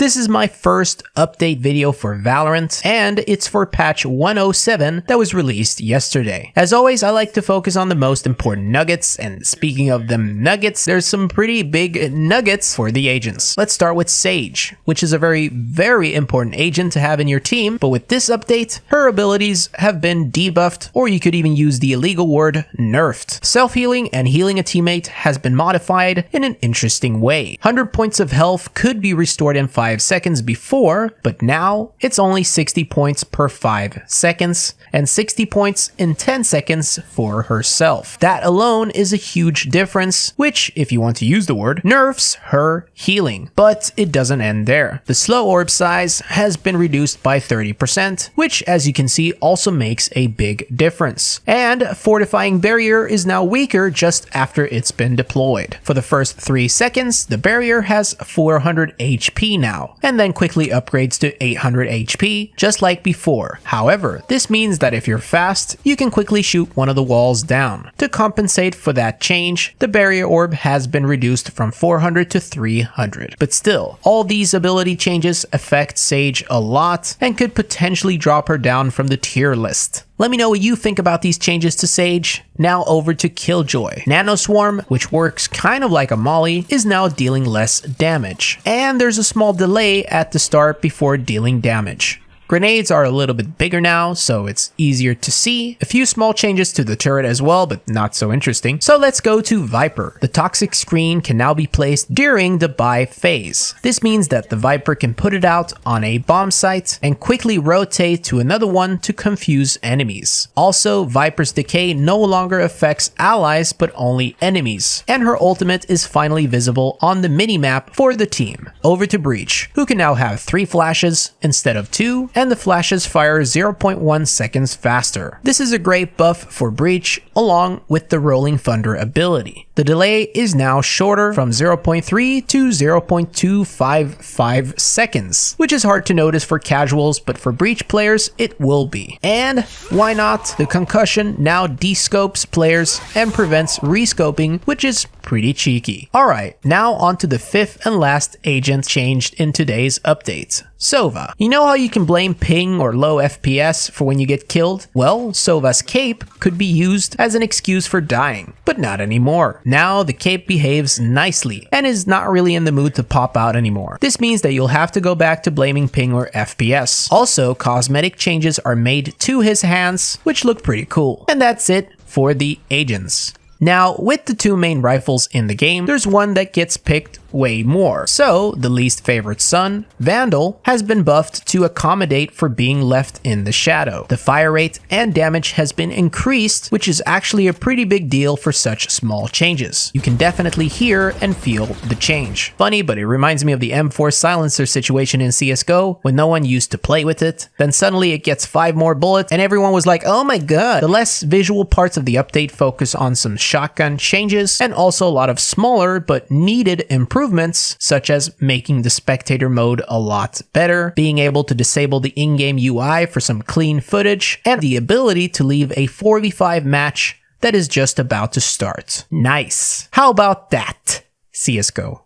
This is my first update video for Valorant, and it's for patch 107 that was released yesterday. As always, I like to focus on the most important nuggets, and speaking of them nuggets, there's some pretty big nuggets for the agents. Let's start with Sage, which is a very important agent to have in your team, but with this update, her abilities have been debuffed, or you could even use the illegal word nerfed. Self-healing and healing a teammate has been modified in an interesting way. 100 points of health could be restored in 5 seconds before, but now it's only 60 points per 5 seconds and 60 points in 10 seconds for herself. That alone is a huge difference, which, if you want to use the word, nerfs her healing. But it doesn't end there. The slow orb size has been reduced by 30%, which, as you can see, also makes a big difference. And fortifying barrier is now weaker just after it's been deployed. For the first 3 seconds, the barrier has 400 HP now, and then quickly upgrades to 800 HP, just like before. However, this means that if you're fast, you can quickly shoot one of the walls down. To compensate for that change, the barrier orb has been reduced from 400 to 300. But still, all these ability changes affect Sage a lot and could potentially drop her down from the tier list. Let me know what you think about these changes to Sage. Now over to Killjoy. Nanoswarm, which works kind of like a molly, is now dealing less damage. And there's a small delay at the start before dealing damage. Grenades are a little bit bigger now, so it's easier to see. A few small changes to the turret as well, but not so interesting. So let's go to Viper. The toxic screen can now be placed during the buy phase. This means that the Viper can put it out on a bomb site and quickly rotate to another one to confuse enemies. Also, Viper's decay no longer affects allies but only enemies, and her ultimate is finally visible on the minimap for the team. Over to Breach, who can now have 3 flashes instead of 2, and the flashes fire 0.1 seconds faster. This is a great buff for Breach, along with the Rolling Thunder ability. The delay is now shorter from 0.3 to 0.255 seconds, which is hard to notice for casuals, but for Breach players, it will be. And why not? The concussion now descopes players and prevents rescoping, which is pretty cheeky. Alright, now on to the 5th and last agent changed in today's update. Sova. You know how you can blame ping or low FPS for when you get killed? Well, Sova's cape could be used as an excuse for dying, but not anymore. Now the cape behaves nicely and is not really in the mood to pop out anymore. This means that you'll have to go back to blaming ping or FPS. Also, cosmetic changes are made to his hands, which look pretty cool. And that's it for the agents. Now, with the 2 main rifles in the game, there's one that gets picked way more. So, the least favorite son, Vandal, has been buffed to accommodate for being left in the shadow. The fire rate and damage has been increased, which is actually a pretty big deal for such small changes. You can definitely hear and feel the change. Funny, but it reminds me of the M4 silencer situation in CSGO, when no one used to play with it. Then suddenly it gets 5 more bullets, and everyone was like, oh my god. The less visual parts of the update focus on some shotgun changes, and also a lot of smaller but needed improvements, such as making the spectator mode a lot better, being able to disable the in-game UI for some clean footage, and the ability to leave a 4v5 match that is just about to start. Nice. How about that, CSGO?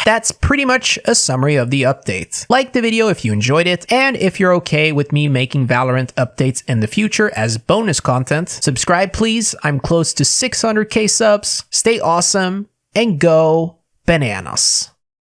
That's pretty much a summary of the update. Like the video if you enjoyed it, and if you're okay with me making Valorant updates in the future as bonus content, subscribe please. I'm close to 600k subs. Stay awesome, and go bananas.